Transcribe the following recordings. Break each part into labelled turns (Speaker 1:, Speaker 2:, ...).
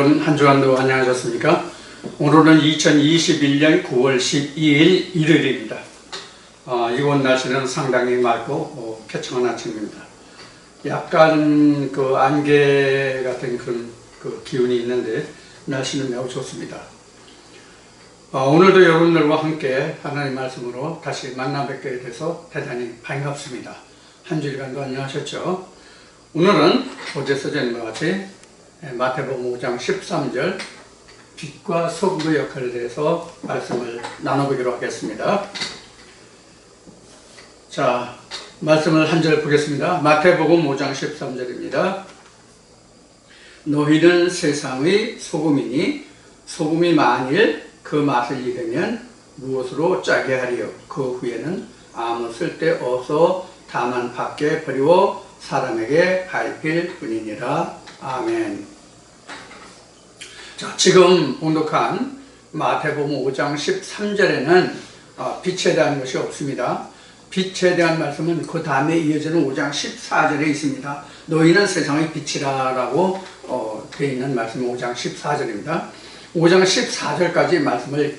Speaker 1: 여러분 한 주간도 안녕하셨습니까? 오늘은 2021년 9월 12일 일요일입니다. 이곳 날씨는 상당히 맑고 쾌청한 아침입니다. 약간 그 안개 같은 그런 기운이 있는데 날씨는 매우 좋습니다. 오늘도 여러분들과 함께 하나님 말씀으로 다시 만나 뵙게 돼서 대단히 반갑습니다. 한 주일간도 안녕하셨죠? 오늘은 어제 써진 것 같이 마태복음 5장 13절 빛과 소금의 역할에 대해서 말씀을 나눠보기로 하겠습니다. 자, 말씀을 한 절 보겠습니다. 마태복음 5장 13절입니다. 너희는 세상의 소금이니 소금이 만일 그 맛을 잃으면 무엇으로 짜게 하리요? 그 후에는 아무 쓸데없어 다만 밖에 버리고 사람에게 밟힐 뿐이니라. 아멘. 자, 지금 봉독한 마태복음 5장 13절에는 빛에 대한 것이 없습니다. 빛에 대한 말씀은 그 다음에 이어지는 5장 14절에 있습니다. 너희는 세상의 빛이라 라고 되어 있는 말씀이 5장 14절입니다. 5장 14절까지 말씀을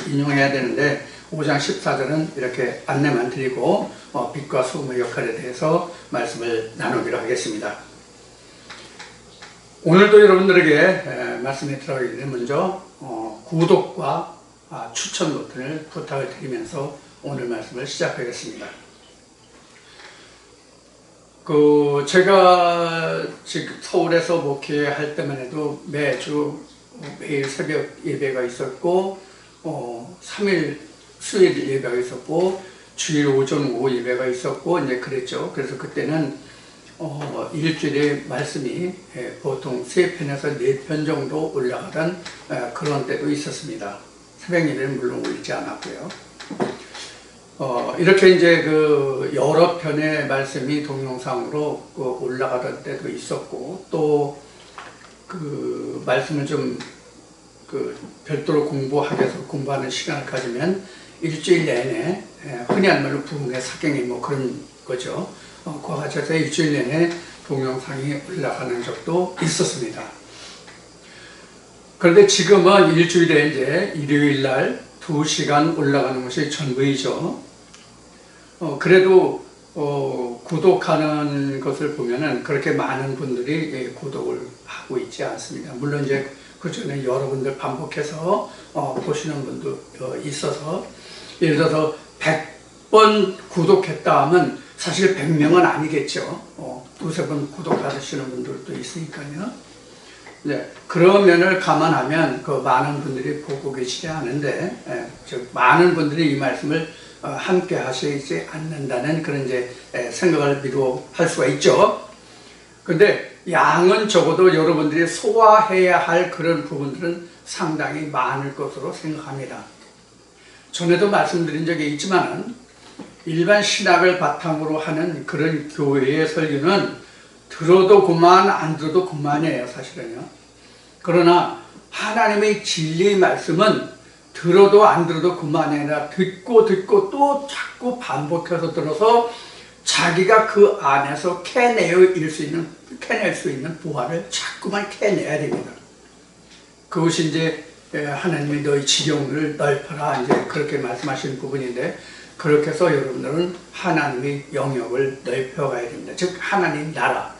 Speaker 1: 인용해야 되는데 5장 14절은 이렇게 안내만 드리고 빛과 소금의 역할에 대해서 말씀을 나누기로 하겠습니다. 오늘도 여러분들에게 말씀에 들어가기 전에 먼저 구독과 추천 버튼을 부탁을 드리면서 오늘 말씀을 시작하겠습니다. 제가 지금 서울에서 목회할 때만 해도 매일 새벽 예배가 있었고 3일 수요일 예배가 있었고 주일 오전 오후 예배가 있었고 이제 그랬죠. 그래서 그때는 일주일에 말씀이 보통 3편에서 4편 정도 올라가던 그런 때도 있었습니다. 새벽 예배는 물론 올리지 않았고요. 이렇게 이제 여러 편의 말씀이 동영상으로 올라가던 때도 있었고, 또 말씀을 좀 별도로 공부하기 위해서 공부하는 시간을 가지면 일주일 내내 흔히 하는 말로 부흥의 사경이 그런 거죠. 그와 같이 해서 일주일 내내 동영상이 올라가는 적도 있었습니다. 그런데 지금은 일주일에 이제 일요일 날 2시간 올라가는 것이 전부이죠. 그래도 구독하는 것을 보면은 그렇게 많은 분들이 구독을 하고 있지 않습니다. 물론 이제 그 전에 여러분들 반복해서 보시는 분도 있어서, 예를 들어서 100번 구독했다 하면 사실 100명은 아니겠죠. 두세 번 구독하시는 분들도 있으니까요. 네, 그런 면을 감안하면 많은 분들이 보고 계시지 않은데, 즉 많은 분들이 이 말씀을 함께 하시지 않는다는 그런 이제 생각을 미루어 할 수가 있죠. 근데 양은 적어도 여러분들이 소화해야 할 그런 부분들은 상당히 많을 것으로 생각합니다. 전에도 말씀드린 적이 있지만은 일반 신학을 바탕으로 하는 그런 교회의 설교는 들어도 그만 안 들어도 그만이에요, 사실은요. 그러나 하나님의 진리의 말씀은 들어도 안 들어도 그만이 아니라 듣고 또 자꾸 반복해서 들어서 자기가 그 안에서 캐낼 수 있는 부활을 자꾸만 캐내야 됩니다. 그것이 이제 하나님이 너희 지경을 넓혀라 이제 그렇게 말씀하시는 부분인데, 그렇게 해서 여러분들은 하나님의 영역을 넓혀가야 됩니다. 즉 하나님 나라,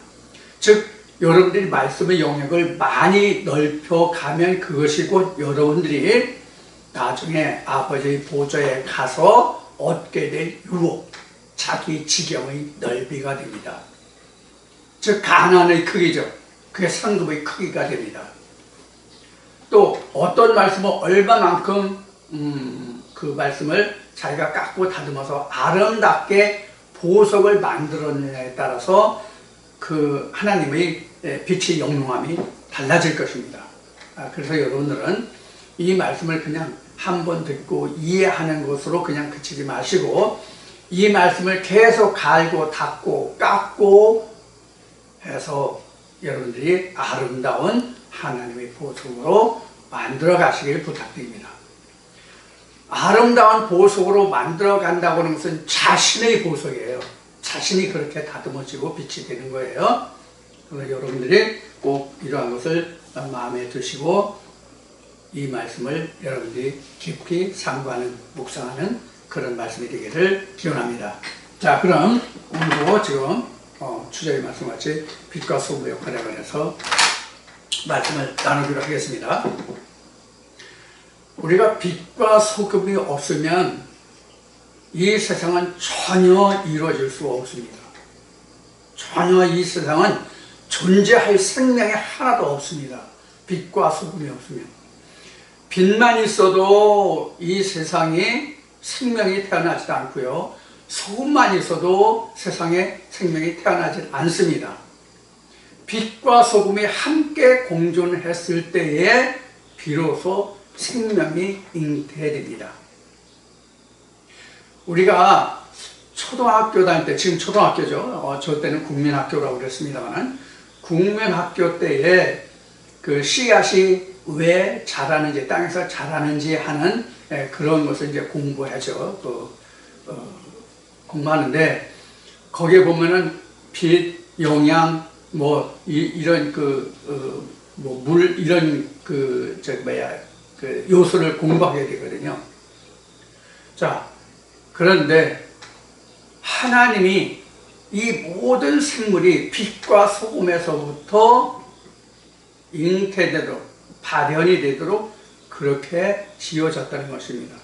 Speaker 1: 즉 여러분들이 말씀의 영역을 많이 넓혀가면 그것이 곧 여러분들이 나중에 아버지의 보좌에 가서 얻게 될 유업, 자기 지경의 넓이가 됩니다. 즉 가나안의 크기죠. 그게 상급의 크기가 됩니다. 또 어떤 말씀을 얼마만큼 그 말씀을 자기가 깎고 다듬어서 아름답게 보석을 만들었느냐에 따라서 그 하나님의 빛의 영롱함이 달라질 것입니다. 그래서 여러분들은 이 말씀을 그냥 한 번 듣고 이해하는 것으로 그냥 그치지 마시고 이 말씀을 계속 갈고 닦고 깎고 해서 여러분들이 아름다운 하나님의 보석으로 만들어 가시길 부탁드립니다. 아름다운 보석으로 만들어 간다고 하는 것은 자신의 보석이에요. 자신이 그렇게 다듬어지고 빛이 되는 거예요. 그래서 여러분들이 꼭 이러한 것을 마음에 두시고 이 말씀을 여러분들이 깊이 상고하는, 묵상하는 그런 말씀이 되기를 기원합니다. 자, 그럼 오늘도 지금 주제의 말씀같이 빛과 소금의 역할에 관해서 말씀을 나누기로 하겠습니다. 우리가 빛과 소금이 없으면 이 세상은 전혀 이루어질 수가 없습니다. 전혀 이 세상은 존재할 생명이 하나도 없습니다. 빛과 소금이 없으면. 빛만 있어도 이 세상에 생명이 태어나지 않고요. 소금만 있어도 세상에 생명이 태어나지 않습니다. 빛과 소금이 함께 공존했을 때에 비로소 생명이 잉태됩니다. 우리가 초등학교 다닐 때, 지금 초등학교죠. 저 때는 국민학교라고 그랬습니다만, 국민학교 때에 그 씨앗이 왜 자라는지, 땅에서 자라는지 하는 그런 것을 이제 공부하죠. 공부하는데, 거기에 보면은 빛, 영양, 이런 물, 이런 요소를 공부하게 되거든요. 자, 그런데 하나님이 이 모든 생물이 빛과 소금에서부터 잉태되도록, 발현이 되도록 그렇게 지어졌다는 것입니다.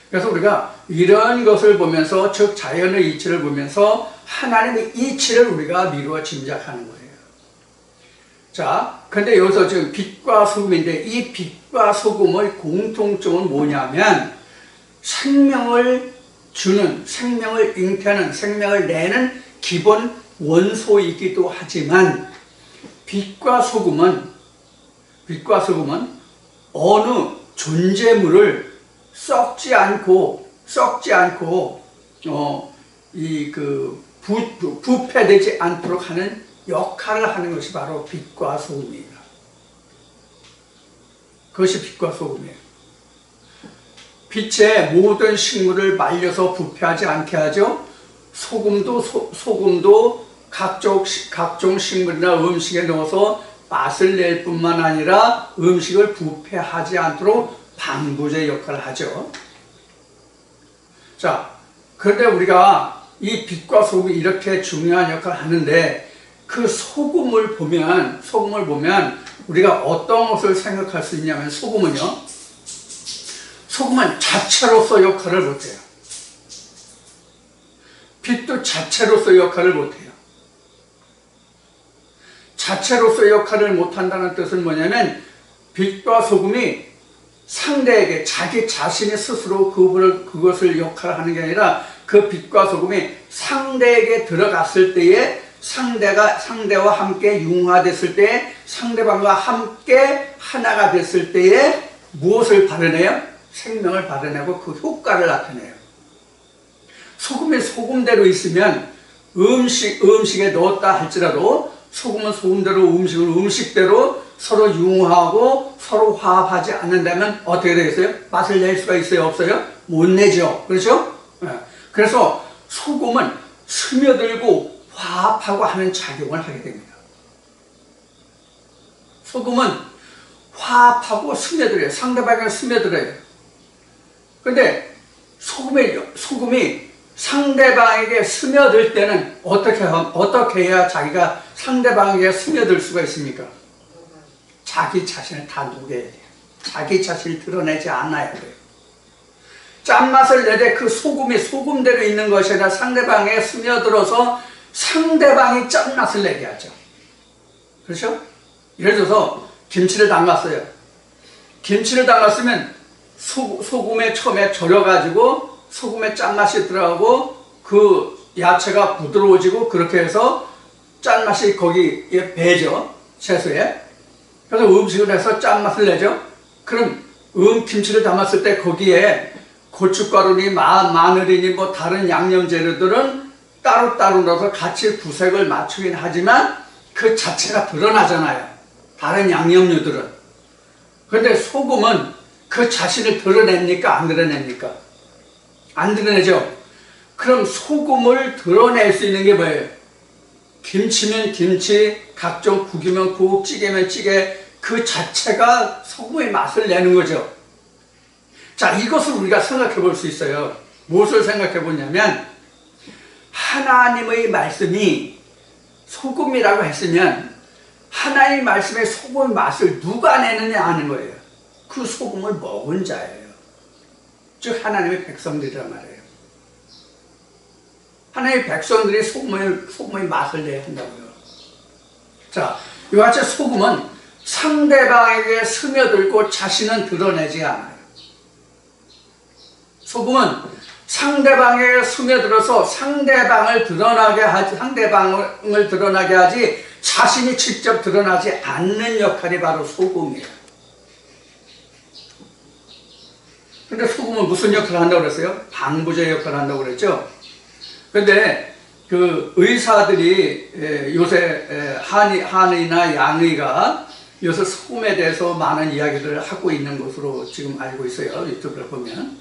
Speaker 1: 그래서 우리가 이런 것을 보면서, 즉 자연의 이치를 보면서 하나님의 이치를 우리가 미루어 짐작하는 거예요. 자, 근데 여기서 지금 빛과 소금인데, 이 빛과 소금의 공통점은 뭐냐면 생명을 주는, 생명을 잉태하는, 생명을 내는 기본 원소이기도 하지만, 빛과 소금은 어느 존재물을 썩지 않고 부패되지 않도록 하는 역할을 하는 것이 바로 빛과 소금입니다. 그것이 빛과 소금이에요. 빛에 모든 식물을 말려서 부패하지 않게 하죠. 소금도 각종 식물이나 음식에 넣어서 맛을 낼 뿐만 아니라 음식을 부패하지 않도록 방부제 역할을 하죠. 자, 그런데 우리가 이 빛과 소금이 이렇게 중요한 역할을 하는데, 그 소금을 보면 우리가 어떤 것을 생각할 수 있냐면, 소금은 자체로서 역할을 못해요. 빛도 자체로서 역할을 못해요. 자체로서 역할을 못한다는 뜻은 뭐냐면, 빛과 소금이 상대에게, 자기 자신이 스스로 그것을 역할을 하는 게 아니라, 그 빛과 소금이 상대에게 들어갔을 때에 상대와 함께 융화됐을 때, 상대방과 함께 하나가 됐을 때에 무엇을 발현해요? 생명을 발현하고 그 효과를 나타내요. 소금이 소금대로 있으면 음식에 넣었다 할지라도 소금은 소금대로, 음식은 음식대로 서로 융화하고 서로 화합하지 않는다면 어떻게 되겠어요? 맛을 낼 수가 있어요? 없어요? 못 내죠. 그렇죠? 그래서 소금은 스며들고 화합하고 하는 작용을 하게 됩니다. 소금은 화합하고 스며들어요. 상대방에 스며들어요. 근데 소금이 상대방에게 스며들 때는 어떻게 해야 자기가 상대방에게 스며들 수가 있습니까? 자기 자신을 다 녹여야 돼요. 자기 자신을 드러내지 않아야 돼요. 짠맛을 내되 그 소금이 소금대로 있는 것이 아니라 상대방에 스며들어서 상대방이 짠맛을 내게 하죠. 그렇죠? 예를 들어서 김치를 담갔어요. 김치를 담갔으면 소금에 처음에 절여가지고 소금에 짠맛이 들어가고 그 야채가 부드러워지고, 그렇게 해서 짠맛이 거기에 배죠. 채소에. 그래서 음식을 해서 짠맛을 내죠. 그럼 김치를 담았을 때 거기에 고춧가루니 마늘이니 다른 양념 재료들은 따로따로 넣어서 같이 구색을 맞추긴 하지만 그 자체가 드러나잖아요. 다른 양념류들은. 그런데 소금은 그 자신을 드러냅니까? 안 드러냅니까? 안 드러내죠? 그럼 소금을 드러낼 수 있는 게 뭐예요? 김치면 김치, 각종 국이면 국, 찌개면 찌개, 그 자체가 소금의 맛을 내는 거죠. 자, 이것을 우리가 생각해 볼 수 있어요. 무엇을 생각해 보냐면, 하나님의 말씀이 소금이라고 했으면 하나님의 말씀의 소금의 맛을 누가 내느냐 하는 거예요. 그 소금을 먹은 자예요. 즉 하나님의 백성들이란 말이에요. 하나님의 백성들이 소금의 맛을 내야 한다고요. 자, 이와 같이 소금은 상대방에게 스며들고 자신은 드러내지 않아요. 소금은 상대방에게 스며들어서 상대방을 드러나게 하지 자신이 직접 드러나지 않는 역할이 바로 소금이에요. 근데 소금은 무슨 역할을 한다고 그랬어요? 방부제 역할을 한다고 그랬죠? 근데 그 의사들이 요새 한의나 양의가 요새 소금에 대해서 많은 이야기들을 하고 있는 것으로 지금 알고 있어요. 유튜브를 보면.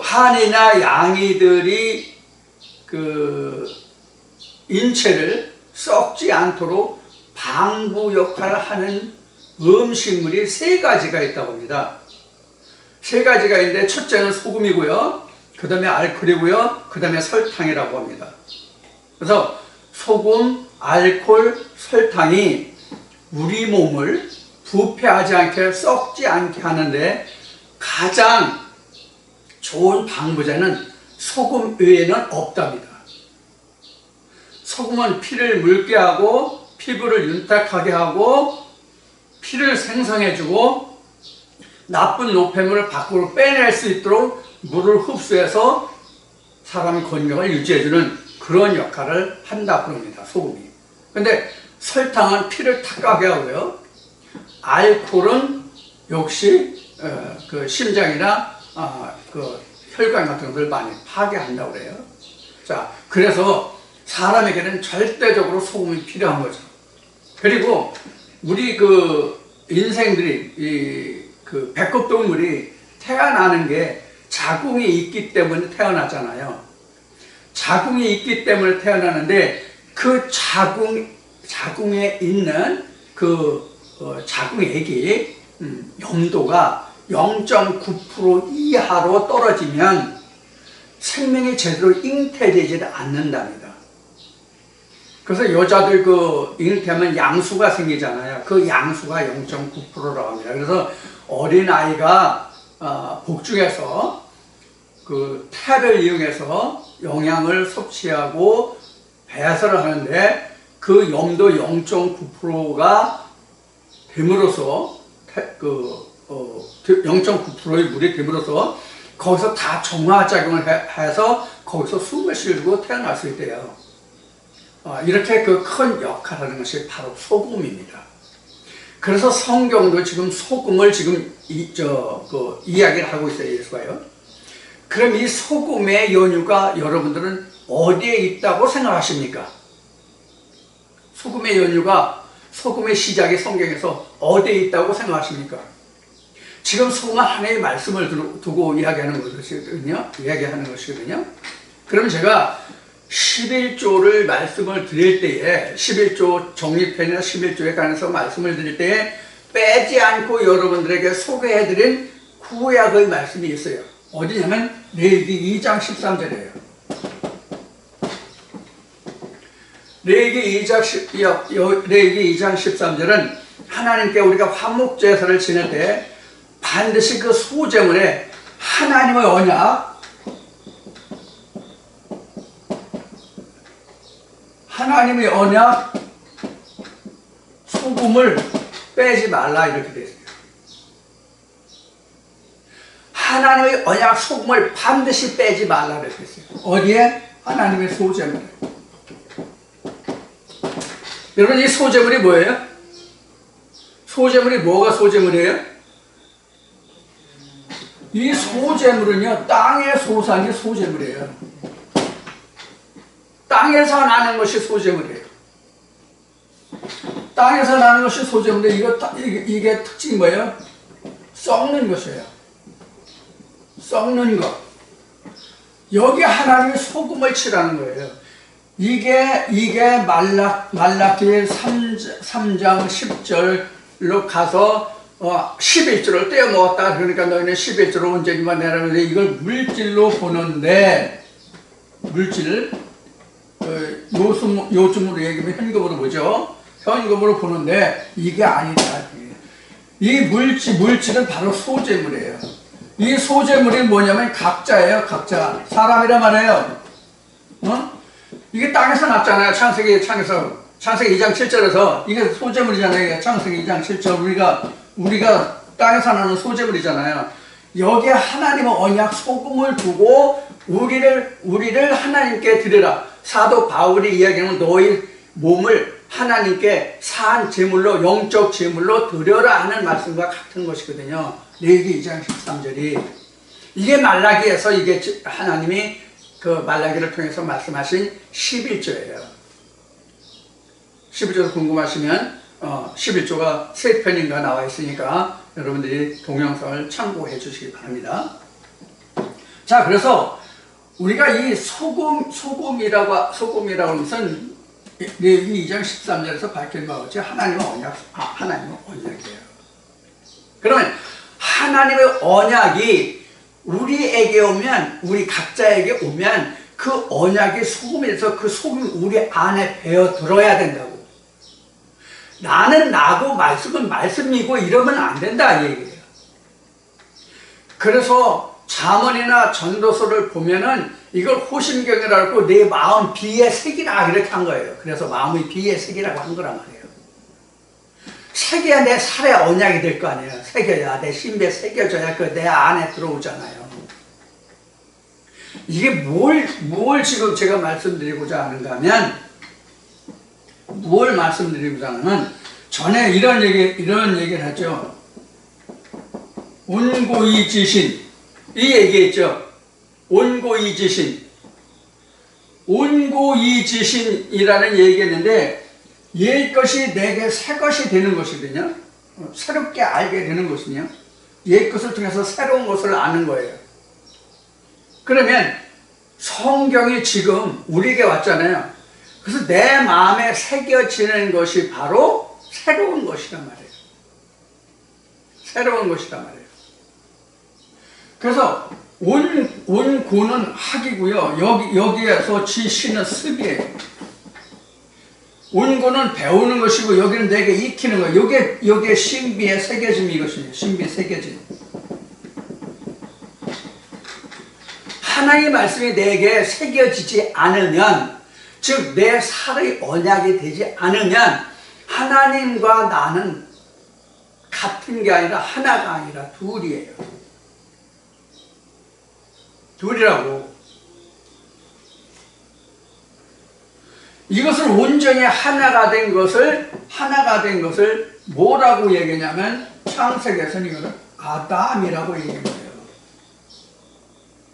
Speaker 1: 한의나 양의들이 그 인체를 썩지 않도록 방부 역할을 하는 음식물이 3가지가 있다고 합니다. 3가지가 있는데 첫째는 소금이고요. 그 다음에 알코올이고요. 그 다음에 설탕이라고 합니다. 그래서 소금, 알코올, 설탕이 우리 몸을 부패하지 않게 썩지 않게 하는데 가장 좋은 방부제는 소금 외에는 없답니다. 소금은 피를 묽게 하고 피부를 윤택하게 하고 피를 생성해주고 나쁜 노폐물을 밖으로 빼낼 수 있도록 물을 흡수해서 사람 건강을 유지해주는 그런 역할을 한다고 합니다. 소금이. 근데 설탕은 피를 탁하게 하고요. 알코올은 역시 그 심장이나 그 혈관 같은 것을 많이 파괴한다고 그래요. 자, 그래서 사람에게는 절대적으로 소금이 필요한 거죠. 그리고 우리 그 인생들이 그 배꼽동물이 태어나는 게 자궁이 있기 때문에 태어나잖아요. 자궁이 있기 때문에 태어나는데 그 자궁에 있는 그 자궁액이 염도가 0.9% 이하로 떨어지면 생명이 제대로 잉태되지 않는답니다. 그래서 여자들 그 잉태하면 양수가 생기잖아요. 그 양수가 0.9%라고 합니다. 그래서 어린아이가 복중에서 그 태를 이용해서 영양을 섭취하고 배설을 하는데 그 염도 0.9%가 됨으로써 0.9%의 물이 됨으로써 거기서 다 정화작용을 해서 거기서 숨을 쉬고 태어날 수 있대요. 이렇게 그 큰 역할을 하는 것이 바로 소금입니다. 그래서 성경도 지금 소금을 지금 이야기를 하고 있어요, 예수가요. 그럼 이 소금의 연유가 여러분들은 어디에 있다고 생각하십니까? 소금의 연유가, 소금의 시작이 성경에서 어디에 있다고 생각하십니까? 지금 소금은 하나님의 말씀을 두고 이야기하는 것이거든요. 그럼 제가 11조를 말씀을 드릴 때에 11조 정리편이나 11조에 관해서 말씀을 드릴 때에 빼지 않고 여러분들에게 소개해드린 구약의 말씀이 있어요. 어디냐면 레위기 2장 13절이에요. 레위기 2장 13절은 하나님께 우리가 화목제사를 지낼 때 반드시 그 소제물에 하나님의 언약, 소금을 빼지 말라 이렇게 되어 있어요. 하나님의 언약 소금을 반드시 빼지 말라 이렇게 되어 있어요. 어디에? 하나님의 소제물에. 여러분 이 소제물이 뭐예요? 소제물이 뭐가 소제물이에요? 이 소제물은요 땅의 소산이 소제물이에요. 땅에서 나는 것이 소제물이에요. 땅에서 나는 것이 소제물인데 이게 특징이 뭐예요? 썩는 것이에요. 썩는 것. 여기 하나님이 소금을 칠하는 거예요. 이게 말라기 3장 10절로 가서 11조를 떼어 놓았다. 그러니까 너희는 11조를 언제지만 내라는데 이걸 물질로 보는데, 물질, 요즘으로 얘기하면 현금으로 보죠. 현금으로 보는데 이게 아니다. 이 물질은 바로 소재물이에요. 이 소재물이 뭐냐면 각자예요. 각자. 사람이란 말이에요. 이게 땅에서 났잖아요. 창세기 2장 7절에서 이게 소재물이잖아요. 창세기 2장 7절 우리가 땅에서 나는 소재물이잖아요. 여기에 하나님의 언약 소금을 두고 우리를 하나님께 드리라. 사도 바울이 이야기하는 너희 몸을 하나님께 산 제물로, 영적 제물로 드려라 하는 말씀과 같은 것이거든요. 레위기 2장 13절이. 이게 말라기에서 이게 하나님이 그 말라기를 통해서 말씀하신 11조예요. 11조도 궁금하시면 11조가 3편인가 나와 있으니까 여러분들이 동영상을 참고해 주시기 바랍니다. 자, 그래서 우리가 이 소금이라고 하면서 레위기 2장 13절에서 밝힌 바와 같이 하나님의 언약이에요. 그러면 하나님의 언약이 우리에게 오면, 우리 각자에게 오면 그 언약이 소금에서 그 소금이 우리 안에 배어 들어야 된다고. 나는 나고 말씀은 말씀이고 이러면 안 된다 이 얘기예요. 그래서 잠언이나 전도서를 보면은 이걸 호심경이라고 내 마음 비에 새기라 이렇게 한 거예요. 그래서 마음의 비에 새기라고 한 거란 말이에요. 새겨야 내 살의 언약이 될 거 아니에요. 새겨야 내 신비에 새겨져야 그 내 안에 들어오잖아요. 이게 뭘 지금 제가 말씀드리고자 하는가 하면, 뭘 말씀드리고자 하면, 전에 이런 얘기를 하죠. 온고이지신. 이 얘기했죠. 온고이지신. 온고이지신이라는 얘기했는데, 옛 것이 내게 새 것이 되는 것이거든요. 새롭게 알게 되는 것이요. 옛 것을 통해서 새로운 것을 아는 거예요. 그러면 성경이 지금 우리에게 왔잖아요. 그래서 내 마음에 새겨지는 것이 바로 새로운 것이란 말이에요. 새로운 것이란 말이에요. 그래서 온고는 학이고요. 여기에서 지시는 습이에요. 온고는 배우는 것이고 여기는 내게 익히는 거예요. 여기에 신비의 새겨짐이 이것이에요. 신비 새겨짐. 하나님의 말씀이 내게 새겨지지 않으면, 즉 내 살의 언약이 되지 않으면 하나님과 나는 같은 게 아니라 하나가 아니라 둘이에요. 둘이라고. 이것을 온전히 하나가 된 것을 뭐라고 얘기냐면 창세기에서는 이거를 아담이라고 얘기한 거예요.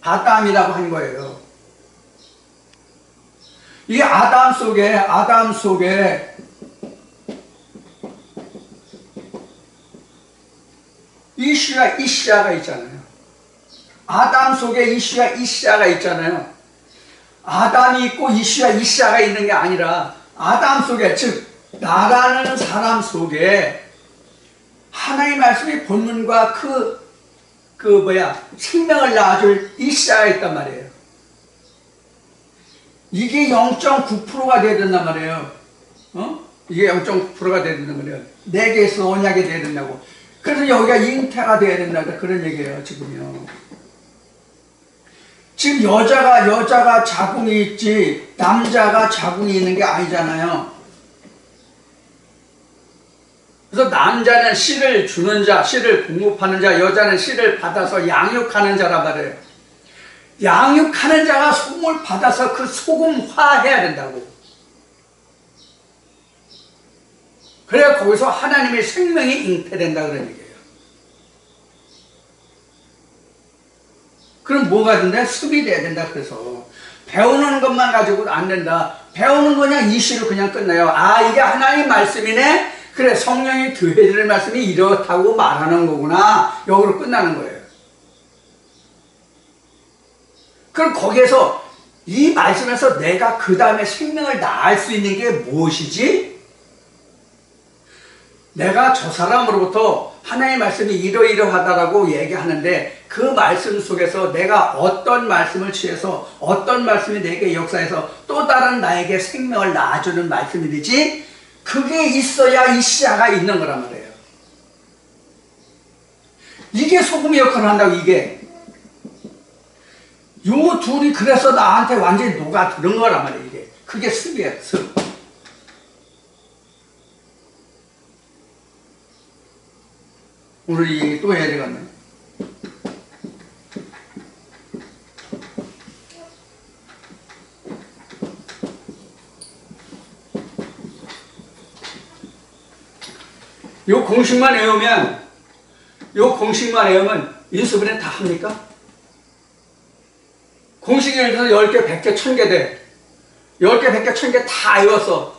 Speaker 1: 아담이라고 한 거예요. 이 아담 속에 이시아가 있잖아요. 아담 속에 이시아가 있잖아요. 아담이 있고 이시아가 있는 게 아니라 아담 속에, 즉 나라는 사람 속에 하나님의 말씀이 본문과 생명을 낳아줄 이시아가 있단 말이에요. 이게 0.9%가 돼야 된단 말이에요. 이게 0.9%가 돼야 된단 말이에요. 내게서 언약이 돼야 된다고. 그래서 여기가 잉태가 돼야 된다 그런 얘기예요. 지금요. 지금 여자가 자궁이 있지 남자가 자궁이 있는 게 아니잖아요. 그래서 남자는 씨를 주는 자, 씨를 공급하는 자, 여자는 씨를 받아서 양육하는 자란 말이에요. 양육하는 자가 소금을 받아서 그 소금화해야 된다고. 그래야 거기서 하나님의 생명이 잉태된다 그런 얘기예요. 그럼 뭐가 된다? 습이 돼야 된다. 그래서 배우는 것만 가지고 안 된다. 배우는 거냐 이시로 그냥 끝나요. 아, 이게 하나님 말씀이네. 그래, 성령이 교회들 말씀이 이렇다고 말하는 거구나. 여기로 끝나는 거예요. 그럼 거기에서 이 말씀에서 내가 그 다음에 생명을 낳을 수 있는 게 무엇이지? 내가 저 사람으로부터 하나님의 말씀이 이러이러하다라고 얘기하는데 그 말씀 속에서 내가 어떤 말씀을 취해서 어떤 말씀이 내게 역사해서 또 다른 나에게 생명을 낳아주는 말씀이 되지, 그게 있어야 이 씨앗가 있는 거란 말이에요. 이게 소금의 역할을 한다고. 이게 요 둘이 그래서 나한테 완전히 녹아드는 거란 말이에요. 이게 그게 습이에요. 습. 오늘 이 얘기 또 해야 되겠네. 요 공식만 외우면 인수분해 다 합니까? 공식이 예를 들어서 10개, 100개, 1000개 돼. 10개, 100개, 1000개 다 외웠어.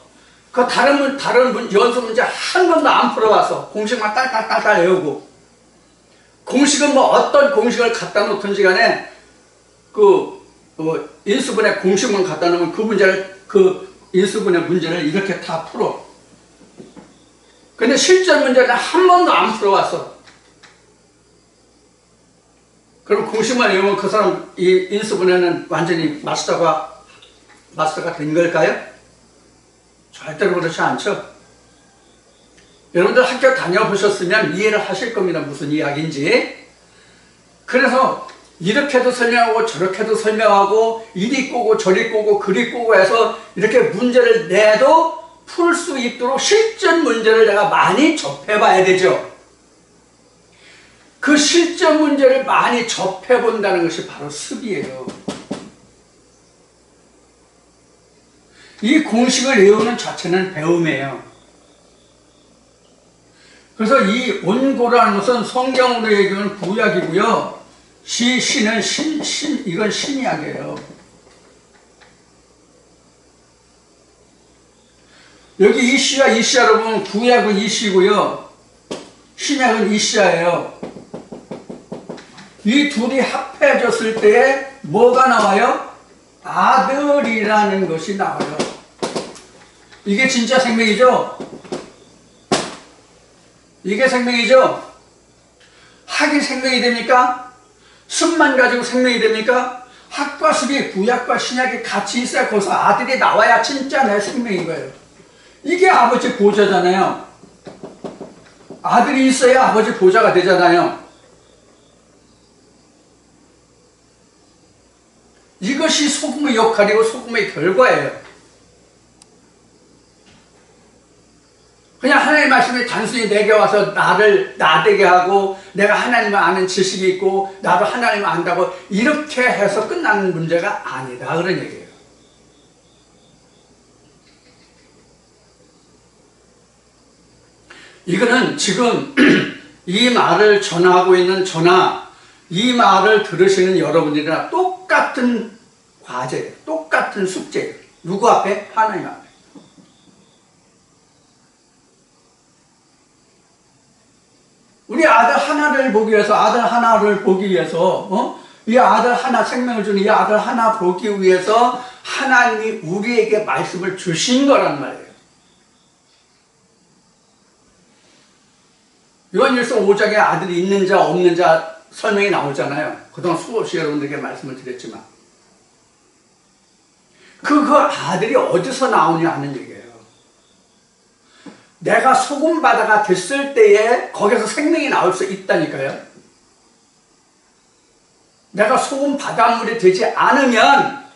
Speaker 1: 그 다른 연수 문제 한 번도 안 풀어봤어. 공식만 딸딸딸딸 외우고. 공식은 뭐 어떤 공식을 갖다 놓든지 간에 인수분해 공식만 갖다 놓으면 그 인수분해 문제를 이렇게 다 풀어. 근데 실전 문제는 한 번도 안 풀어봤어. 그럼 공식만 외우면 그 사람 이 인수분해는 완전히 마스터가 된 걸까요? 절대로 그렇지 않죠. 여러분들 학교 다녀보셨으면 이해를 하실 겁니다. 무슨 이야기인지. 그래서 이렇게도 설명하고 저렇게도 설명하고 이리 꼬고 저리 꼬고 그리 꼬고 해서 이렇게 문제를 내도 풀 수 있도록 실전 문제를 내가 많이 접해봐야 되죠. 그 실전 문제를 많이 접해본다는 것이 바로 습이에요. 이 공식을 외우는 자체는 배움이에요. 그래서 이 온고라는 것은 성경으로 얘기하면 구약이고요. 신은 이건 신약이에요. 여기 이시야로 보면 구약은 이시고요. 신약은 이시야예요. 이 둘이 합해졌을 때에 뭐가 나와요? 아들이라는 것이 나와요. 이게 진짜 생명이죠? 이게 생명이죠? 학이 생명이 됩니까? 습만 가지고 생명이 됩니까? 학과 습이 구약과 신약이 같이 있어야 거기서 아들이 나와야 진짜 내 생명인 거예요. 이게 아버지 보좌잖아요. 아들이 있어야 아버지 보좌가 되잖아요. 이것이 소금의 역할이고 소금의 결과예요. 그냥 하나님의 말씀이 단순히 내게 와서 나를 나되게 하고 내가 하나님을 아는 지식이 있고 나도 하나님을 안다고 이렇게 해서 끝나는 문제가 아니다, 그런 얘기예요. 이거는 지금 이 말을 전하고 있는 저나 이 말을 들으시는 여러분들이랑 똑같은 과제예요. 똑같은 숙제예요. 누구 앞에? 하나님 앞에. 우리 아들 하나를 보기 위해서 이 아들 하나, 생명을 주는 이 아들 하나 보기 위해서 하나님이 우리에게 말씀을 주신 거란 말이에요. 요한일서 5장에 아들이 있는 자 없는 자 설명이 나오잖아요. 그동안 수없이 여러분들에게 말씀을 드렸지만 그 아들이 어디서 나오냐 하는 얘기예요. 내가 소금바다가 됐을 때에 거기서 생명이 나올 수 있다니까요. 내가 소금바닷물이 되지 않으면,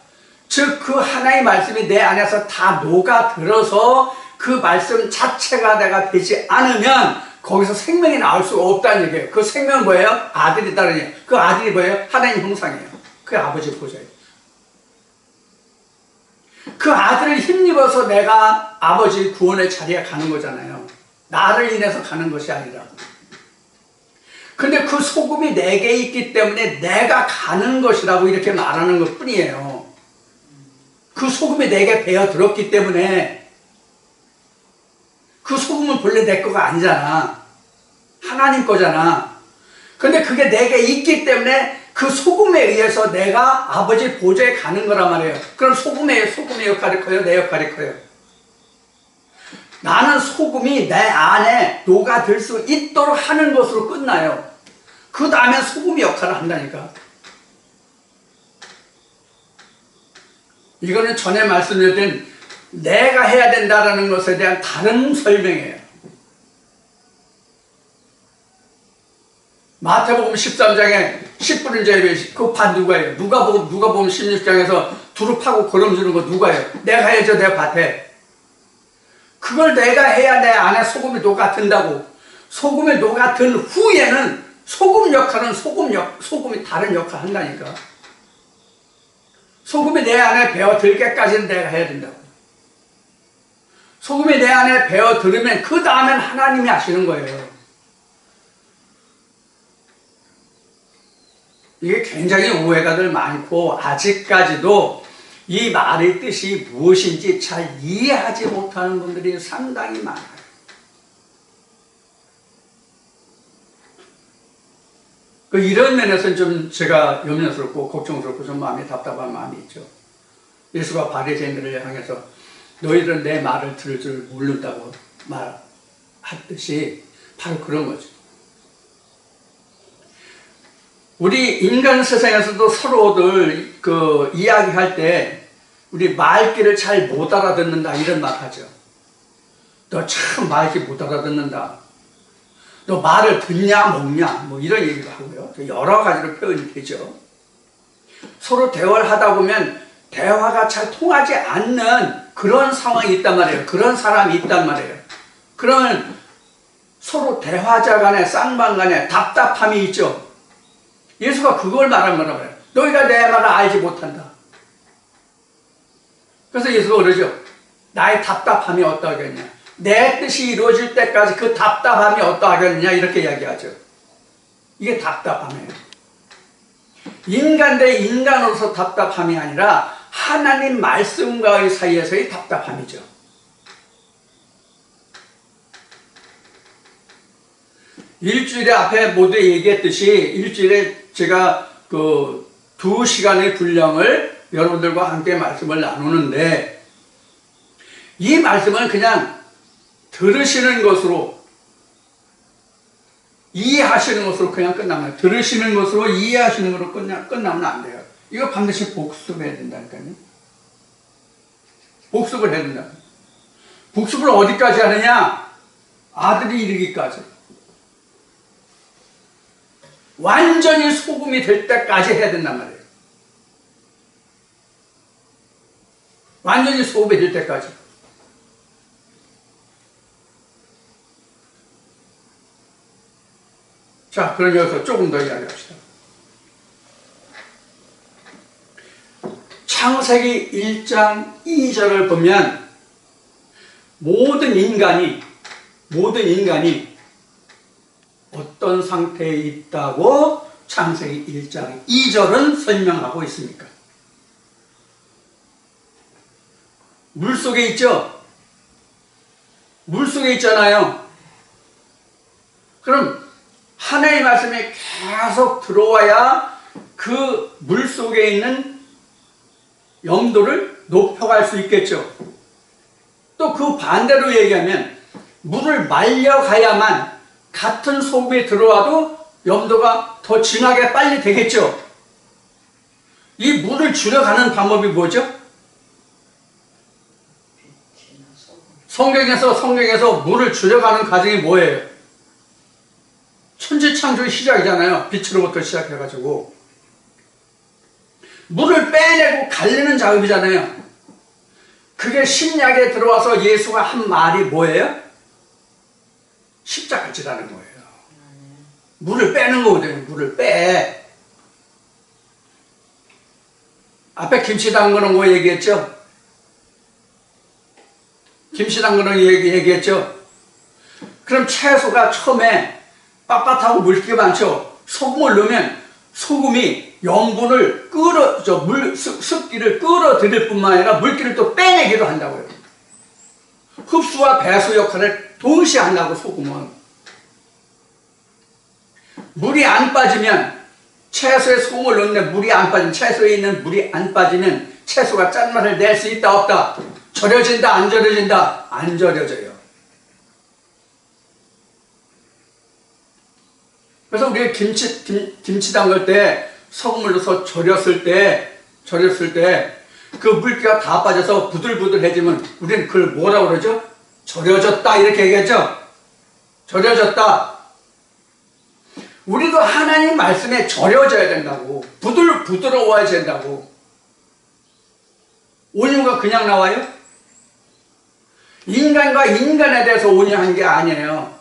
Speaker 1: 즉 그 하나의 말씀이 내 안에서 다 녹아들어서 그 말씀 자체가 내가 되지 않으면 거기서 생명이 나올 수가 없다는 얘기예요. 그 생명은 뭐예요? 아들이다는 얘기예요. 그 아들이 뭐예요? 하나님 형상이에요. 그 아버지 보좌예요. 그 아들을 힘입어서 내가 아버지 구원의 자리에 가는 거잖아요. 나를 인해서 가는 것이 아니라. 근데 그 소금이 내게 있기 때문에 내가 가는 것이라고 이렇게 말하는 것 뿐이에요. 그 소금이 내게 배어 들었기 때문에. 그 소금은 본래 내 거가 아니잖아. 하나님 거잖아. 근데 그게 내게 있기 때문에 그 소금에 의해서 내가 아버지 보좌에 가는 거란 말이에요. 그럼 소금의 역할이 커요? 내 역할이 커요? 나는 소금이 내 안에 녹아들 수 있도록 하는 것으로 끝나요. 그 다음에 소금이 역할을 한다니까. 이거는 전에 말씀드렸던 내가 해야 된다는 것에 대한 다른 설명이에요. 마태복음 13장에 10분의 제비 그 밭 누가예요? 누가복음 16장에서 두릅하고 거름주는 거 누가예요? 내가 해야죠. 내 밭에. 그걸 내가 해야 내 안에 소금이 녹아든다고. 소금이 녹아든 후에는 소금 역할은 소금이 다른 역할을 한다니까. 소금이 내 안에 배어들게까지는 내가 해야 된다고. 소금이 내 안에 배어들으면 그 다음엔 하나님이 하시는 거예요. 이게 굉장히 오해가들 많고 아직까지도 이 말의 뜻이 무엇인지 잘 이해하지 못하는 분들이 상당히 많아요. 이런 면에서는 좀 제가 염려스럽고 걱정스럽고 좀 마음이 답답한 마음이 있죠. 예수가 바리새인들을 향해서 너희들은 내 말을 들을 줄 모른다고 말했듯이 바로 그런 거죠. 우리 인간 세상에서도 서로들 이야기할 때 우리 말귀를 잘 못 알아듣는다 이런 말 하죠. 너 참 말귀 못 알아듣는다. 너 말을 듣냐 먹냐 뭐 이런 얘기도 하고요. 여러 가지로 표현이 되죠. 서로 대화를 하다 보면 대화가 잘 통하지 않는 그런 상황이 있단 말이에요. 그런 사람이 있단 말이에요. 그러면 서로 대화자 간에 쌍방 간에 답답함이 있죠. 예수가 그걸 말한 거란 말이에요. 너희가 내 말을 알지 못한다. 그래서 예수가 그러죠. 나의 답답함이 어떠하겠냐. 내 뜻이 이루어질 때까지 그 답답함이 어떠하겠느냐 이렇게 이야기하죠. 이게 답답함이에요. 인간 대 인간으로서 답답함이 아니라 하나님 말씀과의 사이에서의 답답함이죠. 일주일에 앞에 모두 얘기했듯이 일주일에 제가 2시간의 분량을 여러분들과 함께 말씀을 나누는데 이 말씀은 그냥 들으시는 것으로 이해하시는 것으로 그냥 끝나면 들으시는 것으로 이해하시는 것으로 끝나면 안 돼요. 이거 반드시 복습해야 된다니까요. 복습을 해야 된다. 복습을 어디까지 하느냐? 아들이 이르기까지. 완전히 소금이 될 때까지 해야 된단 말이에요. 완전히 소금이 될 때까지. 자, 그럼 여기서 조금 더 이야기합시다. 창세기 1장 2절을 보면 모든 인간이 어떤 상태에 있다고 창세기 1장 2절은 설명하고 있습니까? 물속에 있죠? 물속에 있잖아요. 그럼 하나님의 말씀이 계속 들어와야 그 물속에 있는 염도를 높여갈 수 있겠죠. 또 그 반대로 얘기하면 물을 말려가야만 같은 소금이 들어와도 염도가 더 진하게 빨리 되겠죠. 이 물을 줄여가는 방법이 뭐죠? 성경에서 물을 줄여가는 과정이 뭐예요? 천지창조의 시작이잖아요. 빛으로부터 시작해가지고 물을 빼내고 갈리는 작업이잖아요. 그게 신약에 들어와서 예수가 한 말이 뭐예요? 십자가지라는 거예요. 물을 빼는 거거든요. 물을 빼. 앞에 김치 담그는 거 얘기했죠? 김치 담그는 얘기했죠? 그럼 채소가 처음에 빳빳하고 물기가 많죠? 소금을 넣으면 소금이 염분을 습기를 끌어들일 뿐만 아니라 물기를 또 빼내기도 한다고요. 흡수와 배수 역할을 동시에 한다고, 소금은. 물이 안 빠지면 채소에 소금을 넣는데 물이 안 빠지면, 채소에 있는 물이 안 빠지면 채소가 짠맛을 낼 수 있다 없다? 절여진다 안 절여진다? 안 절여져요. 그래서 우리가 김치 담글 때 소금을 넣어서 절였을 때 그 물기가 다 빠져서 부들부들해지면 우리는 그걸 뭐라고 그러죠? 절여졌다 이렇게 얘기하죠? 절여졌다. 우리도 하나님 말씀에 절여져야 된다고. 부드러워야 된다고. 온유가 그냥 나와요? 인간과 인간에 대해서 온유한 게 아니에요.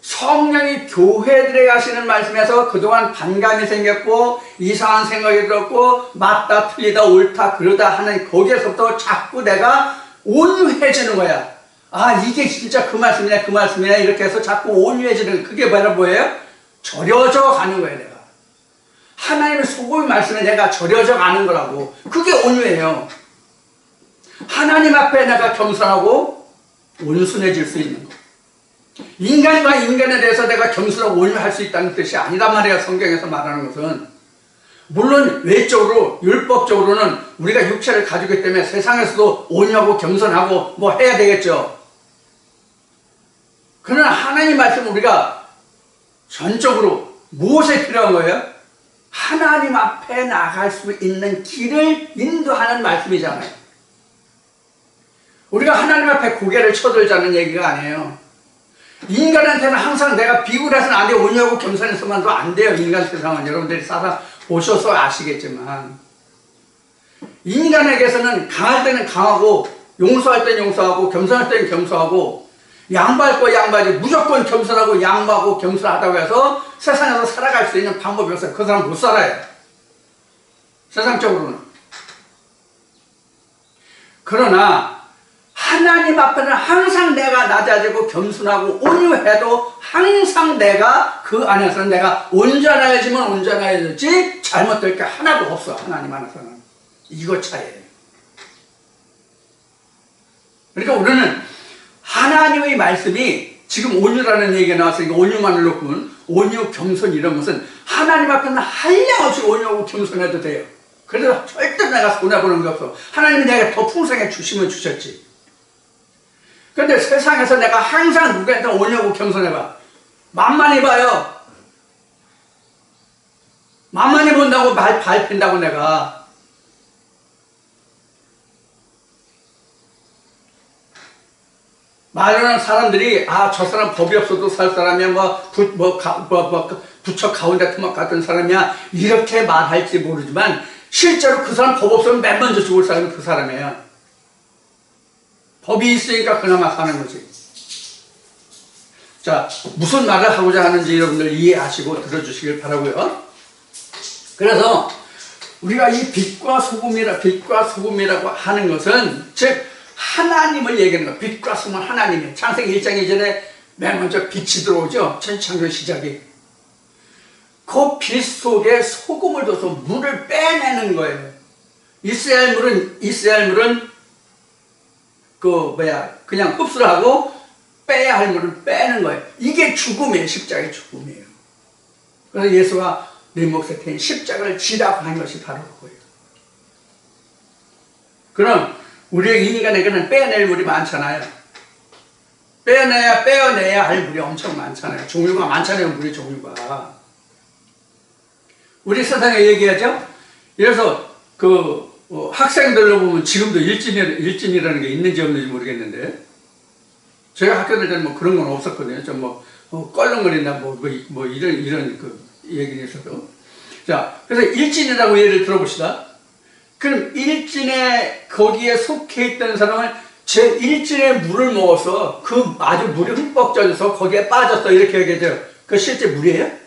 Speaker 1: 성령이 교회들에 가시는 말씀에서 그동안 반감이 생겼고 이상한 생각이 들었고 맞다 틀리다 옳다 그러다 하는 거기에서부터 자꾸 내가 온유해지는 거야. 아 이게 진짜 그 말씀이네 이렇게 해서 자꾸 온유해지는 그게 뭐예요? 절여져 가는 거예요. 내가 하나님의 소고의 말씀에 내가 절여져 가는 거라고. 그게 온유해요. 하나님 앞에 내가 겸손하고 온순해질 수 있는 거. 인간과 인간에 대해서 내가 겸손하고 온유할 수 있다는 뜻이 아니란 말이야. 성경에서 말하는 것은. 물론 외적으로 율법적으로는 우리가 육체를 가지고 있기 때문에 세상에서도 온유하고 겸손하고 뭐 해야 되겠죠. 그러나 하나님 말씀 우리가 전적으로 무엇에 필요한 거예요? 하나님 앞에 나갈 수 있는 길을 인도하는 말씀이잖아요. 우리가 하나님 앞에 고개를 쳐들자는 얘기가 아니에요. 인간한테는 항상 내가 비굴해서는 안 돼요. 온유하고 겸손해서만도 안 돼요. 인간 세상은 여러분들이 살아보셔서 아시겠지만 인간에게서는 강할 때는 강하고 용서할 때는 용서하고 겸손할 때는 겸손하고 양보할 거 양보하지 무조건 겸손하고 양보하고 겸손하다고 해서 세상에서 살아갈 수 있는 방법이 없어요. 그 사람 못 살아요. 세상적으로는. 그러나 하나님 앞에는 항상 내가 낮아지고 겸손하고 온유해도 항상 내가 그 안에서는 내가 온전해지면 온전해졌지 잘못될 게 하나도 없어. 하나님 안에서는. 이거 차이예요. 그러니까 우리는 하나님의 말씀이 지금 온유라는 얘기가 나왔으니까 온유만을 놓고는 온유, 겸손 이런 것은 하나님 앞에는 한량없이 온유하고 겸손해도 돼요. 그래서 절대 내가 손해보는 게 없어. 하나님이 내가 더 풍성하게 주시면 주셨지. 그런데 세상에서 내가 항상 누구한테 온유하고 겸손해봐. 만만히 봐요. 만만히 본다고 말 밟힌다고 내가. 말하는 사람들이 저 사람 법이 없어도 살 사람이야 부처 가운데 토막 같은 사람이야 이렇게 말할지 모르지만 실제로 그 사람 법 없으면 맨 먼저 죽을 사람이 그 사람이에요. 법이 있으니까 그나마 사는 거지. 자, 무슨 말을 하고자 하는지 여러분들 이해하시고 들어주시길 바라고요. 그래서 우리가 이 빛과 소금이라고 하는 것은 즉 하나님을 얘기하는 거예요. 빛과 소금은 하나님이에요. 창세기 1장 이전에 맨 먼저 빛이 들어오죠. 천지창조 시작이. 그 빛 속에 소금을 둬서 물을 빼내는 거예요. 이스라엘 물은 그냥 흡수를 하고 빼야 할 물을 빼는 거예요. 이게 죽음이에요. 십자가의 죽음이에요. 그래서 예수가 내 몫에 태인 십자가를 지라고 한 것이 바로 그거예요. 그럼 우리의 인간에게는 빼낼 물이 많잖아요. 빼어내야 할 물이 엄청 많잖아요. 종류가 많잖아요. 물의 종류가. 우리 세상에 얘기하죠. 그래서 학생들로 보면 지금도 일진이라는 게 있는지 없는지 모르겠는데 제가 학교 다닐 때는 그런 건 없었거든요. 좀 껄렁거린다 이런 그 얘기는 있어도. 자, 그래서 일진이라고 예를 들어봅시다. 그럼 일진에 거기에 속해 있던 사람은 제 일진의 물을 먹어서 그 아주 물이 흠뻑 젖어서 거기에 빠졌어 이렇게 얘기하죠. 그 실제 물이에요?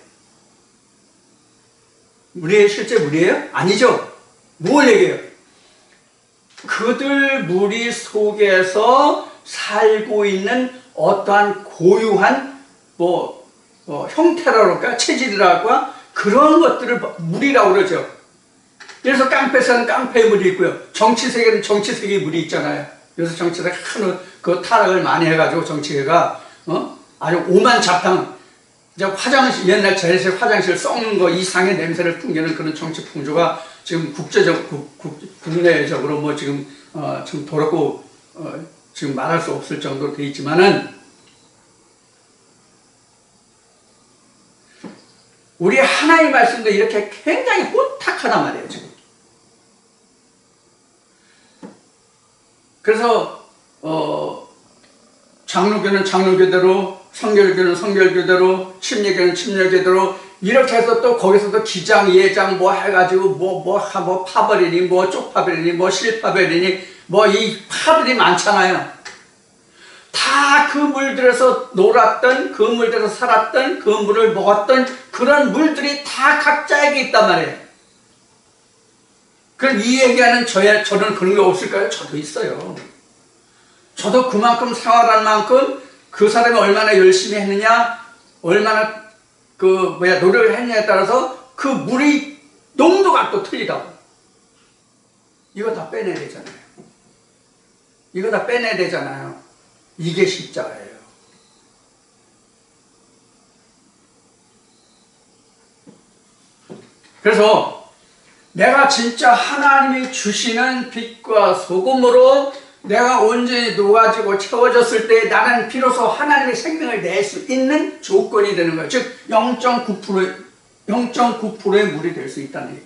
Speaker 1: 실제 물이에요? 아니죠. 뭘 얘기해요? 그들 무리 속에서 살고 있는 어떠한 고유한 형태라고 할까? 체질이라고 할까? 그런 것들을 물이라고 그러죠. 그래서 깡패에서는 깡패의 물이 있고요. 정치세계는 정치세계의 물이 있잖아요. 그래서 정치세계가 큰 타락을 많이 해가지고 정치계가 아주 오만잡당 이제 화장실, 옛날 제실 화장실 썩는 거 이상의 냄새를 풍기는 그런 정치 풍조가 지금 국내적으로 뭐 지금, 좀 더럽고, 지금 말할 수 없을 정도로 돼 있지만은, 우리 하나님 말씀도 이렇게 굉장히 혼탁하단 말이에요, 지금. 그래서, 장로교는 장로교대로, 성결교는 성결교대로, 침례교는 침례교대로, 이렇게 해서 또 거기서도 기장, 예장 뭐 해가지고 뭐 파벌이니, 뭐 쪽파벌이니, 뭐 실파벌이니, 뭐 이 파들이 많잖아요. 다 그 물들에서 놀았던, 그 물들에서 살았던, 그 물을 먹었던 그런 물들이 다 각자에게 있단 말이에요. 그럼 이 얘기하는 저는 그런 게 없을까요? 저도 있어요. 저도 그만큼 생활한 만큼 그 사람이 얼마나 열심히 했느냐, 얼마나 노력을 했느냐에 따라서 그 물이 농도가 또 틀리다고. 이거 다 빼내야 되잖아요. 이거 다 빼내야 되잖아요. 이게 십자가예요. 그래서 내가 진짜 하나님이 주시는 빛과 소금으로 내가 온전히 녹아지고 채워졌을 때 나는 비로소 하나님의 생명을 낼 수 있는 조건이 되는 거예요. 즉 0.9%의 물이 될 수 있다는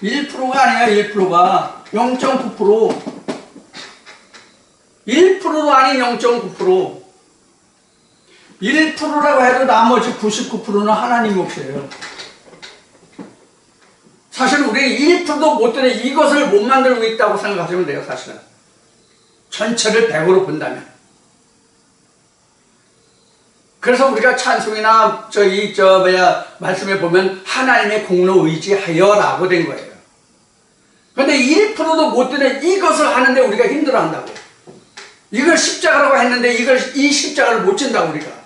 Speaker 1: 얘기예요. 1%가 아니에요. 1%가 0.9%. 1%도 아닌 0.9%. 1%라고 해도 나머지 99%는 하나님 몫이에요. 사실 우리 1%도 못 되는 이것을 못 만들고 있다고 생각하시면 돼요, 사실은. 전체를 100으로 본다면. 그래서 우리가 찬송이나 말씀에 보면 하나님의 공로 의지하여라고 된 거예요. 근데 1%도 못 되는 이것을 하는데 우리가 힘들어 한다고. 이걸 십자가라고 했는데 이 십자가를 못 진다고 우리가.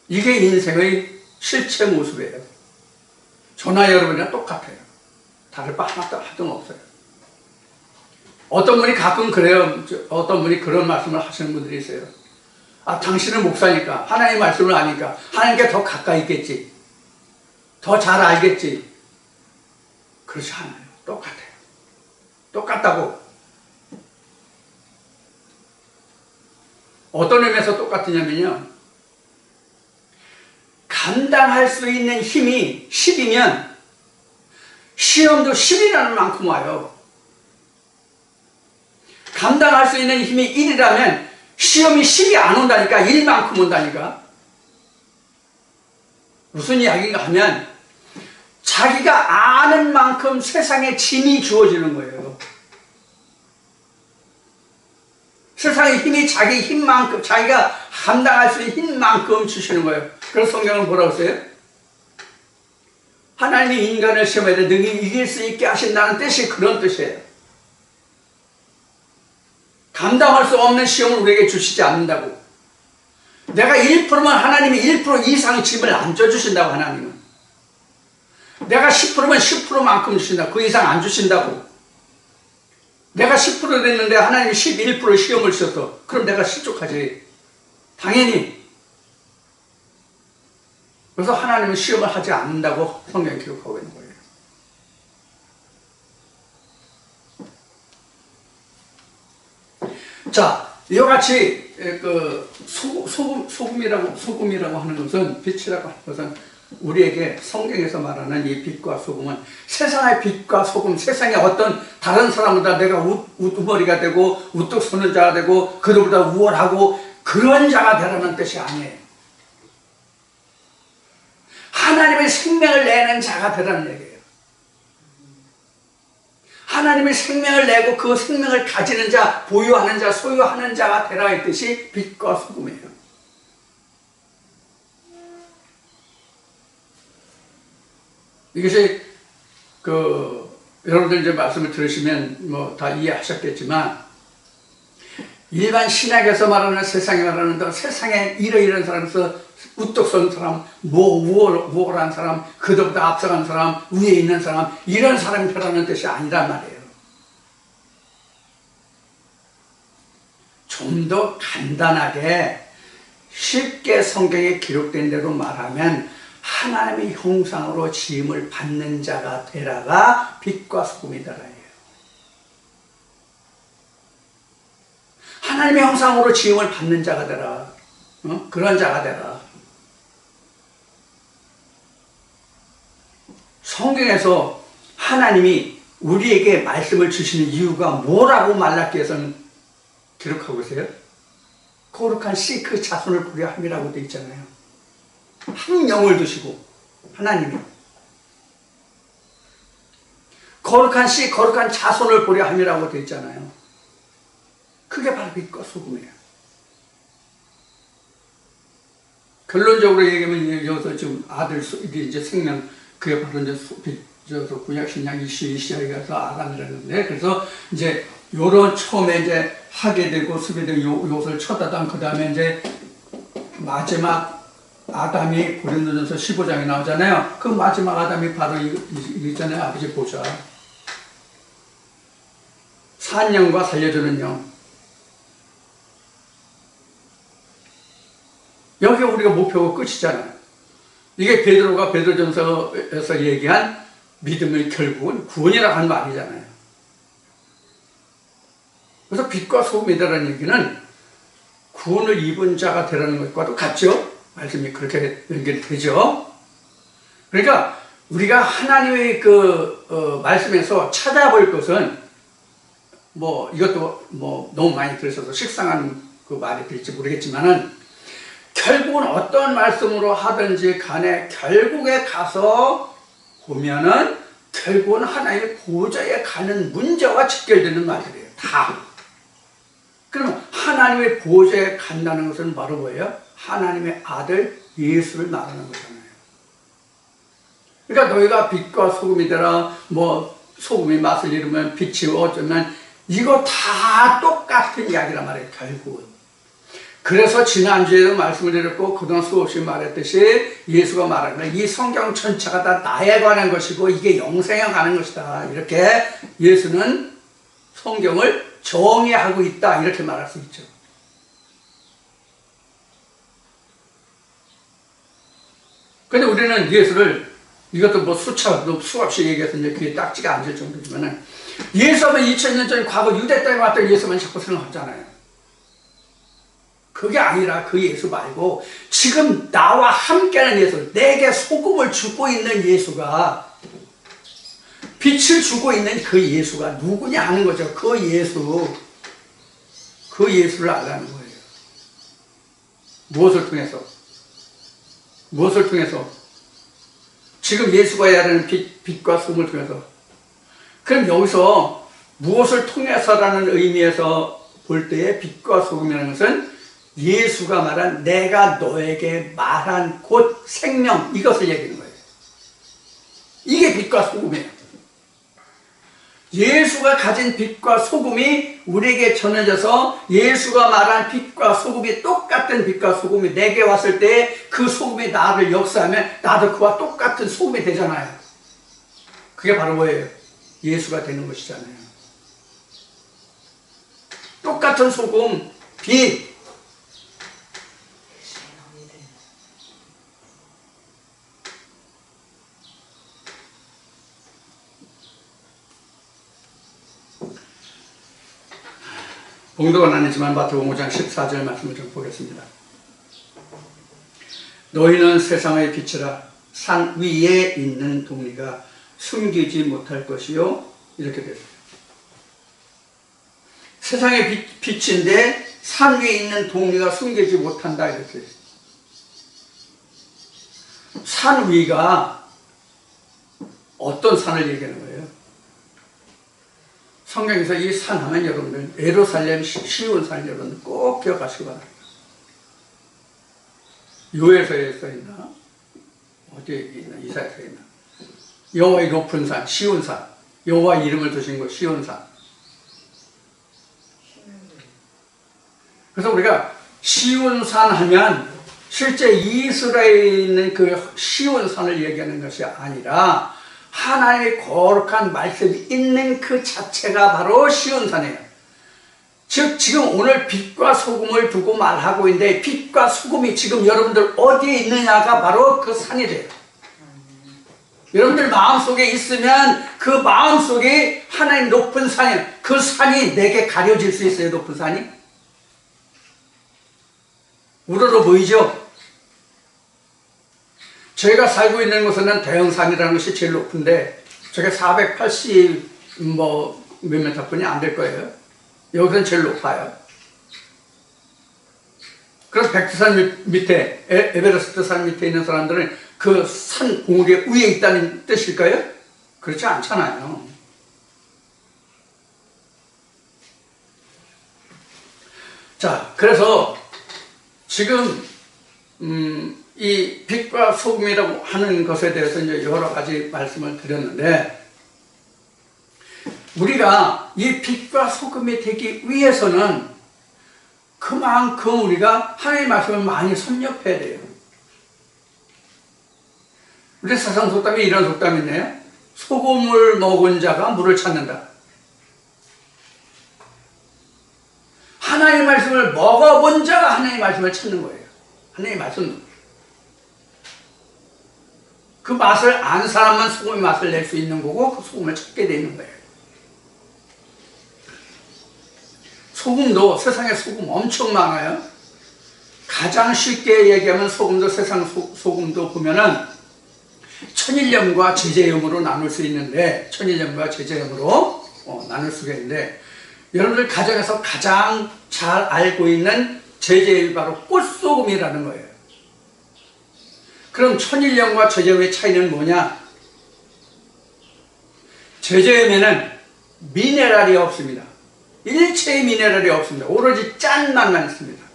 Speaker 1: 이게 인생의 실체 모습이에요. 저나 여러분이랑 똑같아요. 다를 바 하나도 없어요. 어떤 분이 가끔 그래요. 어떤 분이 그런 말씀을 하시는 분들이 있어요. 아, 당신은 목사니까, 하나님의 말씀을 아니까 하나님께 더 가까이 있겠지, 더 잘 알겠지. 그렇지 않아요. 똑같아요. 똑같다고. 어떤 의미에서 똑같으냐면요, 감당할 수 있는 힘이 10이면 시험도 10이라는 만큼 와요. 감당할 수 있는 힘이 1이라면 시험이 10이 안 온다니까. 1만큼 온다니까. 무슨 이야기인가 하면 자기가 아는 만큼 세상에 짐이 주어지는 거예요. 세상의 힘이 자기 힘만큼, 자기가 감당할 수 있는 힘만큼 주시는 거예요. 그래서 성경은 뭐라고 써요? 하나님이 인간을 시험에 능히 이길 수 있게 하신다는 뜻이 그런 뜻이에요. 감당할 수 없는 시험을 우리에게 주시지 않는다고. 내가 1%면 하나님이 1% 이상 짐을 안 져주신다고. 하나님은 내가 10%면 10%만큼 주신다고. 그 이상 안 주신다고. 내가 10% 됐는데 하나님이 11% 시험을 주셨어. 그럼 내가 실족하지. 당연히. 그래서 하나님은 시험을 하지 않는다고 성경에 기록하고 있는 거예요. 자, 이와 같이 소금이라고 하는 것은, 빛이라고 하는 것은 우리에게 성경에서 말하는 이 빛과 소금은 세상의 빛과 소금, 세상의 어떤 다른 사람보다 내가 우두머리가 되고 우뚝 서는 자가 되고 그들보다 우월하고 그런 자가 되라는 뜻이 아니에요. 하나님의 생명을 내는 자가 되라는 얘기예요. 하나님의 생명을 내고 그 생명을 가지는 자, 보유하는 자, 소유하는 자가 되라 했듯이 빛과 소금이에요. 이것이 여러분들 이제 말씀을 들으시면 뭐 다 이해하셨겠지만, 일반 신학에서 말하는, 세상에 말하는 세상에 이런 사람에서 우뚝 선 사람, 우월한 사람, 그들보다 앞서간 사람, 위에 있는 사람, 이런 사람이 되라는 뜻이 아니란 말이에요. 좀 더 간단하게 쉽게 성경에 기록된 대로 말하면 하나님의 형상으로 지음을 받는 자가 되라가 빛과 소금이다라예요. 하나님의 형상으로 지음을 받는 자가 되라. 그런 자가 되라. 성경에서 하나님이 우리에게 말씀을 주시는 이유가 뭐라고 말라기에서는 기록하고 있어요? 거룩한 씨 그 자손을 보려 함이라고 되어 있잖아요. 한 영을 두시고 하나님이 거룩한 씨 거룩한 자손을 보려 함이라고 되어 있잖아요. 그게 바로 빛과 소금이에요. 결론적으로 얘기하면 여기서 지금 아들 이제 생명 그게 바로 이제 구약신약 이시야에 가서 아담이라는데, 그래서 이제 요런 처음에 이제 하게 되고 수게 되고 요것을 쳐다단 그 다음에 이제 마지막 아담이 고린도전서 15장에 나오잖아요. 그 마지막 아담이 바로 있잖아요. 아버지 보좌. 산 영과 살려주는 영. 여기 우리가 목표가 끝이잖아요. 이게 베드로가 베드로전서에서 얘기한 믿음의 결국은 구원이라고 하는 말이잖아요. 그래서 빛과 소금이다라는 얘기는 구원을 입은 자가 되라는 것과도 같죠. 말씀이 그렇게 연결이 되죠. 그러니까 우리가 하나님의 말씀에서 찾아볼 것은 이것도 너무 많이 들으셔서 식상한 그 말이 될지 모르겠지만은 결국은 어떤 말씀으로 하든지 간에 결국에 가서 보면은 결국은 하나님의 보좌에 가는 문제와 직결되는 말들이에요. 다. 그러면 하나님의 보좌에 간다는 것은 바로 뭐예요? 하나님의 아들 예수를 말하는 거잖아요. 그러니까 너희가 빛과 소금이 되라, 소금이 맛을 잃으면 빛이 어쩌면 이거 다 똑같은 이야기란 말이에요. 결국은. 그래서 지난주에도 말씀을 드렸고 그동안 수없이 말했듯이 예수가 말하는 이 성경 전체가 다 나에 관한 것이고 이게 영생에 관한 것이다. 이렇게 예수는 성경을 정의하고 있다. 이렇게 말할 수 있죠. 근데 우리는 예수를 이것도 수없이 얘기해서 이제 그게 딱지가 앉을 정도지만은 예수하면 2000년 전 과거 유대 땅에 왔던 예수만 자꾸 생각하잖아요. 그게 아니라 그 예수 말고 지금 나와 함께하는 예수, 내게 소금을 주고 있는 예수가, 빛을 주고 있는 그 예수가 누구냐 하는 거죠. 그 예수를 알라는 거예요. 무엇을 통해서? 지금 예수가 해야 하는 빛과 소금을 통해서. 그럼 여기서 무엇을 통해서라는 의미에서 볼 때의 빛과 소금이라는 것은 예수가 말한 내가 너에게 말한 곧 생명, 이것을 얘기하는 거예요. 이게 빛과 소금이에요. 예수가 가진 빛과 소금이 우리에게 전해져서 예수가 말한 빛과 소금이 똑같은 빛과 소금이 내게 왔을 때 그 소금이 나를 역사하면 나도 그와 똑같은 소금이 되잖아요. 그게 바로 뭐예요? 예수가 되는 것이잖아요. 똑같은 소금, 빛. 봉독은 아니지만 마태복음 5장 14절 말씀을 좀 보겠습니다. 너희는 세상의 빛이라. 산 위에 있는 동리가 숨기지 못할 것이요. 이렇게 됐어요. 세상의 빛인데 산 위에 있는 동리가 숨기지 못한다. 이렇게 됐어요. 산 위가 어떤 산을 얘기하는 거예요? 성경에서 이 산 하면 여러분들 예루살렘 시온산 여러분들 꼭 기억하시기 바랍니다. 요에서에 써있나? 어디에 있나? 이사야에 써있나? 여호와의 높은 산, 시온산. 여호와 이름을 두신 곳 시온산. 그래서 우리가 시온산 하면 실제 이스라엘에 있는 그 시온산을 얘기하는 것이 아니라 하나님의 거룩한 말씀이 있는 그 자체가 바로 시온산이에요. 즉 지금 오늘 빛과 소금을 두고 말하고 있는데 빛과 소금이 지금 여러분들 어디에 있느냐가 바로 그 산이 돼요. 여러분들 마음속에 있으면 그 마음속에 하나님 높은 산이에요. 그 산이 내게 가려질 수 있어요. 높은 산이 우러러 보이죠? 저희가 살고 있는 곳은 대형산이라는 것이 제일 높은데 저게 480 몇 미터뿐이 안 될 거예요. 여기서는 제일 높아요. 그래서 백두산 밑에 에베레스트 산 밑에 있는 사람들은 그 산 봉우리 위에 있다는 뜻일까요? 그렇지 않잖아요. 자, 그래서 지금 이 빛과 소금이라고 하는 것에 대해서 이제 여러 가지 말씀을 드렸는데 우리가 이 빛과 소금이 되기 위해서는 그만큼 우리가 하나님의 말씀을 많이 섭렵해야 돼요. 우리 사상 속담에 이런 속담이 있네요. 소금을 먹은 자가 물을 찾는다. 하나님의 말씀을 먹어본 자가 하나님의 말씀을 찾는 거예요. 하나님의 말씀. 그 맛을 안 사람만 소금의 맛을 낼 수 있는 거고 그 소금을 찾게 되는 거예요. 소금도 세상에 소금 엄청 많아요. 가장 쉽게 얘기하면 소금도 세상 소금도 보면은 천일염과 제제염으로 나눌 수 있는데 천일염과 제제염으로 나눌 수가 있는데 여러분들 가정에서 가장 잘 알고 있는 제제염이 바로 꽃소금이라는 거예요. 그럼 천일염과 제제염의 차이는 뭐냐? 제제염에는 미네랄이 없습니다. 일체의 미네랄이 없습니다. 오로지 짠맛만 있습니다.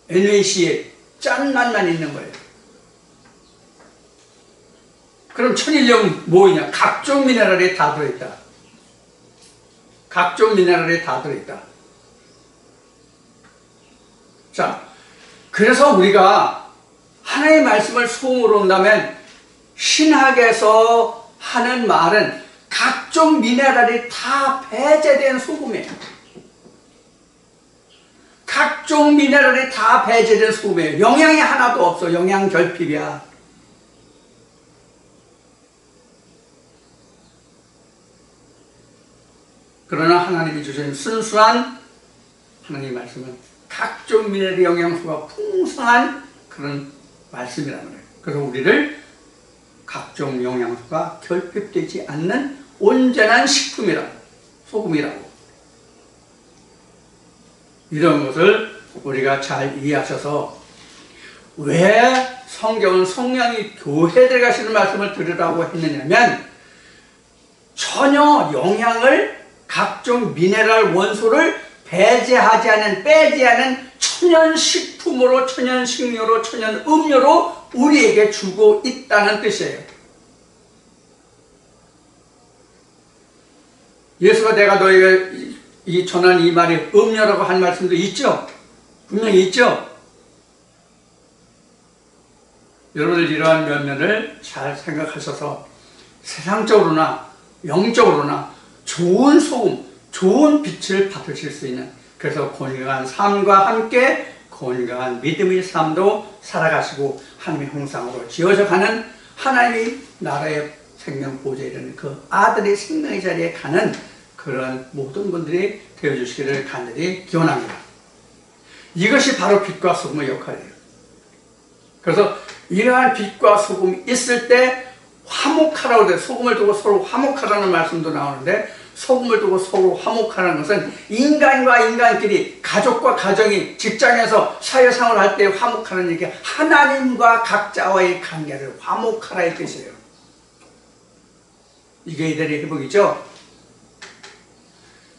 Speaker 1: NaCl 짠맛만 있는 거예요. 그럼 천일염 뭐냐? 각종 미네랄이 다 들어있다. 각종 미네랄이 다 들어있다. 자, 그래서 우리가 하나님의 말씀을 소금으로 온다면 신학에서 하는 말은 각종 미네랄이 다 배제된 소금이에요. 각종 미네랄이 다 배제된 소금이에요. 영양이 하나도 없어. 영양 결핍이야. 그러나 하나님이 주신 순수한 하나님의 말씀은 각종 미네랄 영양소가 풍성한 그런 말씀이라는 거예요. 그래서 우리를 각종 영양소가 결핍되지 않는 온전한 식품이라고, 소금이라고. 이런 것을 우리가 잘 이해하셔서 왜 성경은 성령이 교회에 들어가시는 말씀을 들으라고 했느냐면 전혀 영양을 각종 미네랄 원소를 배제하지 않은, 빼지 않은 천연식품으로, 천연식료로, 천연음료로 우리에게 주고 있다는 뜻이에요. 예수가 내가 너에게 전한 이 말이 음료라고 한 말씀도 있죠? 분명히 있죠? 여러분들 이러한 면면을 잘 생각하셔서 세상적으로나 영적으로나 좋은 소금, 좋은 빛을 받으실 수 있는, 그래서 건강한 삶과 함께 건강한 믿음의 삶도 살아가시고 하나님의 형상으로 지어져 가는 하나님의 나라의 생명 보좌에 이르는 그 아들의 생명의 자리에 가는 그런 모든 분들이 되어주시기를 간절히 기원합니다. 이것이 바로 빛과 소금의 역할이에요. 그래서 이러한 빛과 소금이 있을 때 화목하라고 돼요. 소금을 두고 서로 화목하라는 말씀도 나오는데 소금을 두고 서로 화목하라는 것은 인간과 인간끼리, 가족과 가정이, 직장에서 사회생활을 할 때 화목하는 얘기, 하나님과 각자와의 관계를 화목하라 이 뜻이에요. 이게 이들의 회복이죠.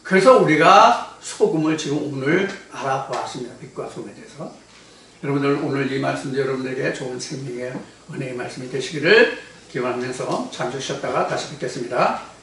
Speaker 1: 그래서 우리가 소금을 지금 오늘 알아보았습니다. 빛과 소금에 대해서. 여러분들 오늘 이 말씀도 여러분들에게 좋은 생명의 은혜의 말씀이 되시기를 기원하면서 잠시 쉬었다가 다시 뵙겠습니다.